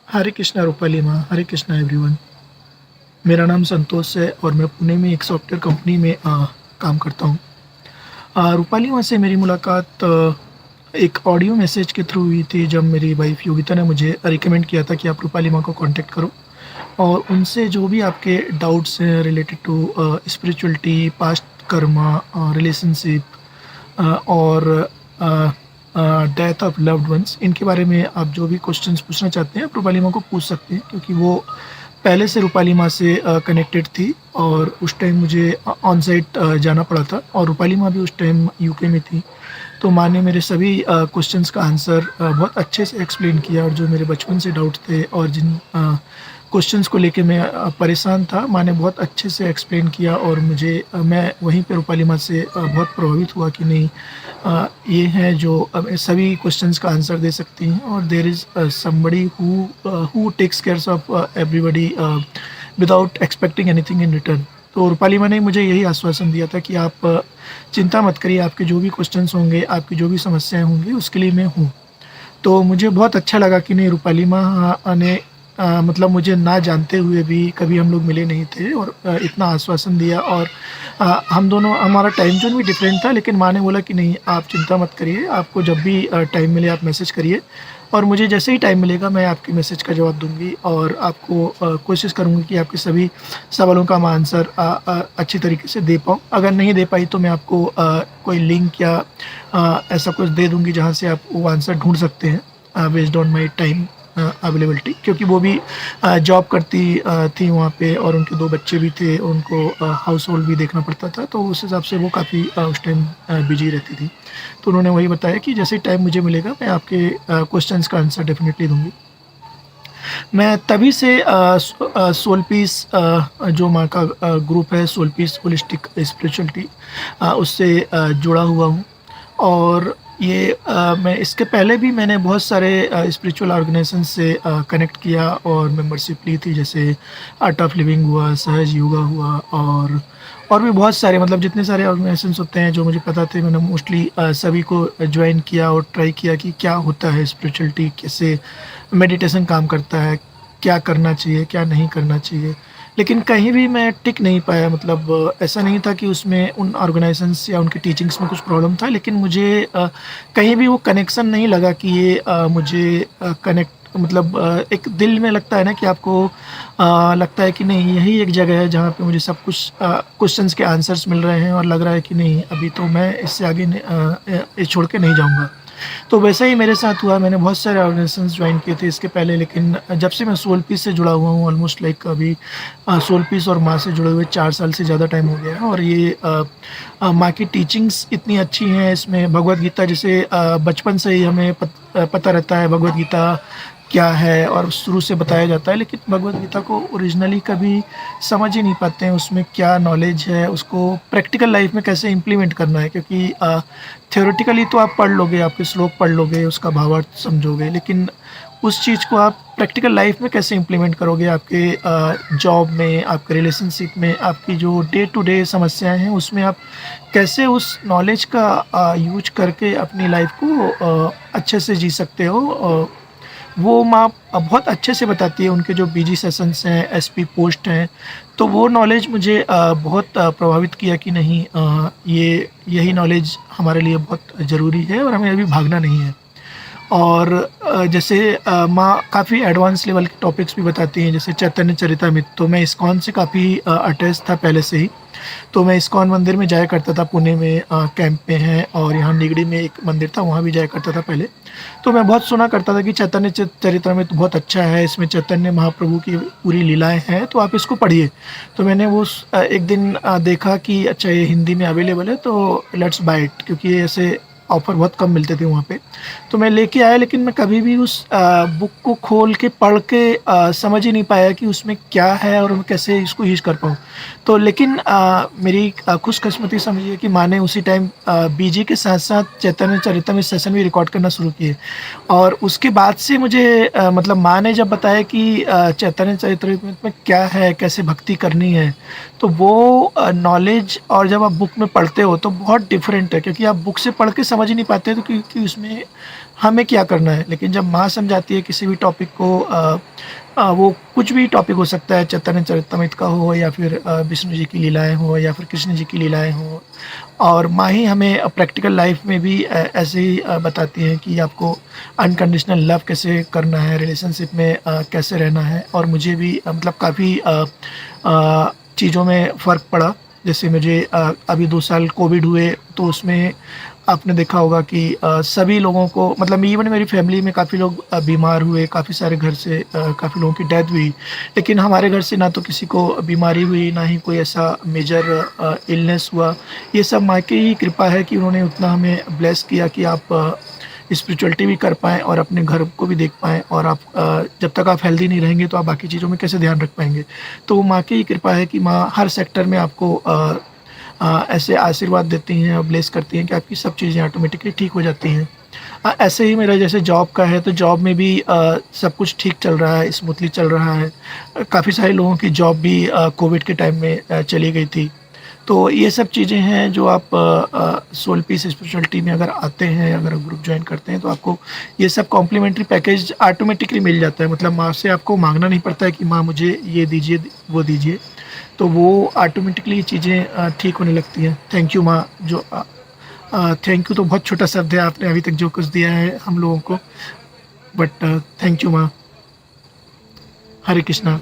हरे कृष्णा रूपाली माँ, हरे कृष्णा एवरीवन। मेरा नाम संतोष है और मैं पुणे में एक सॉफ्टवेयर कंपनी में काम करता हूँ। रूपाली माँ से मेरी मुलाकात एक ऑडियो मैसेज के थ्रू हुई थी, जब मेरी वाइफ़ योगिता ने मुझे रिकमेंड किया था कि आप रूपाली माँ को कॉन्टैक्ट करो और उनसे जो भी आपके डाउट्स हैं related to spirituality, past karma, relationship और डेथ ऑफ लव्ड वंस, इनके बारे में आप जो भी क्वेश्चंस पूछना चाहते हैं आप रूपाली माँ को पूछ सकते हैं, क्योंकि वो पहले से रूपाली माँ से कनेक्टेड थी और उस टाइम मुझे ऑन साइट जाना पड़ा था और रूपाली माँ भी उस टाइम यूके में थी। तो माँ ने मेरे सभी क्वेश्चंस का आंसर बहुत अच्छे से एक्सप्लेन किया और जो मेरे बचपन से डाउट थे और जिन क्वेश्चंस को लेके मैं परेशान था, माँ ने बहुत अच्छे से एक्सप्लेन किया और मुझे मैं वहीं पे रूपाली माँ से बहुत प्रभावित हुआ कि नहीं, ये हैं जो सभी क्वेश्चंस का आंसर दे सकती हैं और there is somebody who takes cares of everybody without expecting anything in return. तो रूपाली माँ ने मुझे यही आश्वासन दिया था कि आप चिंता मत करिए, आपके जो भी क्वेश्चंस होंगे, आपकी जो भी समस्याएँ होंगी, उसके लिए मैं हूँ। तो मुझे बहुत अच्छा लगा कि नहीं, रूपाली माँ ने मतलब मुझे ना जानते हुए भी, कभी हम लोग मिले नहीं थे और इतना आश्वासन दिया और हम दोनों, हमारा टाइम ज़ोन भी डिफरेंट था, लेकिन माँ ने बोला कि नहीं, आप चिंता मत करिए, आपको जब भी टाइम मिले आप मैसेज करिए और मुझे जैसे ही टाइम मिलेगा मैं आपके मैसेज का जवाब दूँगी और आपको कोशिश करूँगी कि आपके सभी सवालों का मैं आंसर अच्छी तरीके से दे पाऊँ। अगर नहीं दे पाई तो मैं आपको कोई लिंक या ऐसा कुछ दे दूँगी जहाँ से आप वो आंसर ढूँढ सकते हैं based on my time availability, क्योंकि वो भी जॉब करती थी वहाँ पे और उनके 2 बच्चे भी थे, उनको हाउस होल्ड भी देखना पड़ता था, तो उस हिसाब से वो काफ़ी उस टाइम बिज़ी रहती थी। तो उन्होंने वही बताया कि जैसे ही टाइम मुझे मिलेगा मैं आपके क्वेश्चन्स का आंसर डेफ़िनिटली दूँगी। मैं तभी से सोल पीस जो माँ का ग्रुप है, सोल पीस होलिस्टिक स्पिरिचुअलिटी, उससे जुड़ा हुआ हूँ और ये मैं इसके पहले भी मैंने बहुत सारे स्पिरिचुअल ऑर्गेनाइजेशन से कनेक्ट किया और मेंबरशिप ली थी, जैसे आर्ट ऑफ लिविंग हुआ, सहज योगा हुआ और भी बहुत सारे, मतलब जितने सारे ऑर्गेनाइजेशंस होते हैं जो मुझे पता थे, मैंने मोस्टली सभी को ज्वाइन किया और ट्राई किया कि क्या होता है स्पिरिचुअलिटी, कैसे मेडिटेशन काम करता है, क्या करना चाहिए, क्या नहीं करना चाहिए। लेकिन कहीं भी मैं टिक नहीं पाया, मतलब ऐसा नहीं था कि उसमें उन ऑर्गेनाइजेशंस या उनकी टीचिंग्स में कुछ प्रॉब्लम था, लेकिन मुझे कहीं भी वो कनेक्शन नहीं लगा कि ये मुझे कनेक्ट, मतलब एक दिल में लगता है ना कि आपको लगता है कि नहीं, यही एक जगह है जहाँ पे मुझे सब कुछ क्वेश्चंस के आंसर्स मिल रहे हैं और लग रहा है कि नहीं, अभी तो मैं इससे आगे ये छोड़ के नहीं जाऊँगा। तो वैसा ही मेरे साथ हुआ, मैंने बहुत सारे ऑर्गेनाइजेशंस जॉइन किए थे इसके पहले, लेकिन जब से मैं सोल पीस से जुड़ा हुआ हूँ, ऑलमोस्ट लाइक अभी सोल पीस और माँ से जुड़े हुए 4 साल से ज़्यादा टाइम हो गया है और ये माँ की टीचिंग्स इतनी अच्छी हैं, इसमें भगवद गीता जैसे बचपन से ही हमें पता रहता है भगवद गीता क्या है और शुरू से बताया जाता है, लेकिन भगवद गीता को ओरिजिनली कभी समझ ही नहीं पाते हैं, उसमें क्या नॉलेज है, उसको प्रैक्टिकल लाइफ में कैसे इम्प्लीमेंट करना है, क्योंकि थ्योरेटिकली तो आप पढ़ लोगे, आपके श्लोक पढ़ लोगे, उसका भावार्थ समझोगे, लेकिन उस चीज़ को आप प्रैक्टिकल लाइफ में कैसे इम्प्लीमेंट करोगे, आपके जॉब में, आपके रिलेशनशिप में, आपकी जो डे टू डे समस्याएँ हैं, उसमें आप कैसे उस नॉलेज का यूज़ करके अपनी लाइफ को अच्छे से जी सकते हो। वो माँ बहुत अच्छे से बताती है, उनके जो बीजी सेशंस हैं, एसपी पोस्ट हैं, तो वो नॉलेज मुझे बहुत प्रभावित किया कि नहीं, ये यही नॉलेज हमारे लिए बहुत ज़रूरी है और हमें अभी भागना नहीं है। और जैसे माँ काफ़ी एडवांस लेवल के टॉपिक्स भी बताती हैं, जैसे चैतन्य चरितामृत, तो मैं इस्कॉन से काफ़ी अटैच था पहले से ही। तो मैं इस्कॉन मंदिर में जाया करता था, पुणे में कैंप में है और यहाँ निगड़ी में एक मंदिर था, वहाँ भी जाया करता था पहले। तो मैं बहुत सुना करता था कि चैतन्य चरितामृत बहुत अच्छा है, इसमें चैतन्य महाप्रभु की पूरी लीलाएँ हैं, तो आप इसको पढ़िए। तो मैंने वो एक दिन देखा कि अच्छा, ये हिंदी में अवेलेबल है, तो लेट्स बाय इट, क्योंकि ये ऐसे ऑफ़र बहुत कम मिलते थे वहाँ पे। तो मैं लेके आया, लेकिन मैं कभी भी उस बुक को खोल के पढ़ के समझ ही नहीं पाया कि उसमें क्या है और मैं कैसे इसको यूज़ कर पाऊँ। तो लेकिन मेरी खुशकिस्मती समझिए कि माँ ने उसी टाइम बीजी के साथ-साथ चैतन्य चरितमृत सेशन भी रिकॉर्ड करना शुरू किए। और उसके बाद से मुझे मतलब माँ ने जब बताया कि चैतन्य चरितमृत में क्या है, कैसे भक्ति करनी है, तो वो नॉलेज और जब आप बुक में पढ़ते हो तो बहुत डिफरेंट है, क्योंकि आप बुक से पढ़ के समझ ही नहीं पाते तो कि उसमें हमें क्या करना है। लेकिन जब माँ समझाती है किसी भी टॉपिक को, वो कुछ भी टॉपिक हो सकता है, चैतन्य चरितमृत का हो या फिर विष्णु जी की लीलाएँ हों या फिर कृष्ण जी की लीलाएँ हों, और माँ ही हमें प्रैक्टिकल लाइफ में भी ऐसे ही बताती हैं कि आपको अनकंडीशनल लव कैसे करना है, रिलेशनशिप में कैसे रहना है। और मुझे भी मतलब काफ़ी चीज़ों में फ़र्क पड़ा। जैसे मुझे अभी 2 साल कोविड हुए, तो उसमें आपने देखा होगा कि सभी लोगों को, मतलब इवन मेरी फैमिली में काफ़ी लोग बीमार हुए, काफ़ी सारे घर से काफ़ी लोगों की डेथ हुई। लेकिन हमारे घर से ना तो किसी को बीमारी हुई, ना ही कोई ऐसा मेजर इलनेस हुआ। ये सब माँ की ही कृपा है कि उन्होंने उतना हमें ब्लेस किया कि आप स्पिरिचुअलिटी भी कर पाएँ और अपने घर को भी देख पाएँ। और आप जब तक आप हेल्दी नहीं रहेंगे तो आप बाकी चीज़ों में कैसे ध्यान रख पाएँगे। तो वो माँ की ही कृपा है कि माँ हर सेक्टर में आपको ऐसे आशीर्वाद देती हैं और ब्लेस करती हैं कि आपकी सब चीज़ें ऑटोमेटिकली ठीक हो जाती हैं। ऐसे ही मेरा जैसे जॉब का है, तो जॉब में भी सब कुछ ठीक चल रहा है, स्मूथली चल रहा है। काफ़ी सारे लोगों की जॉब भी कोविड के टाइम में चली गई थी। तो ये सब चीज़ें हैं जो आप सोल पीस स्पिरिचुअलिटी में अगर आते हैं, अगर ग्रुप जॉइन करते हैं, तो आपको ये सब कॉम्प्लीमेंट्री पैकेज ऑटोमेटिकली मिल जाता है। मतलब माँ से आपको माँगना नहीं पड़ता है कि माँ मुझे ये दीजिए, वो दीजिए। तो वो ऑटोमेटिकली चीज़ें ठीक होने लगती हैं। थैंक यू माँ। थैंक यू तो बहुत छोटा शब्द है, आपने अभी तक जो कुछ दिया है हम लोगों को, बट थैंक यू माँ। हरे कृष्णा।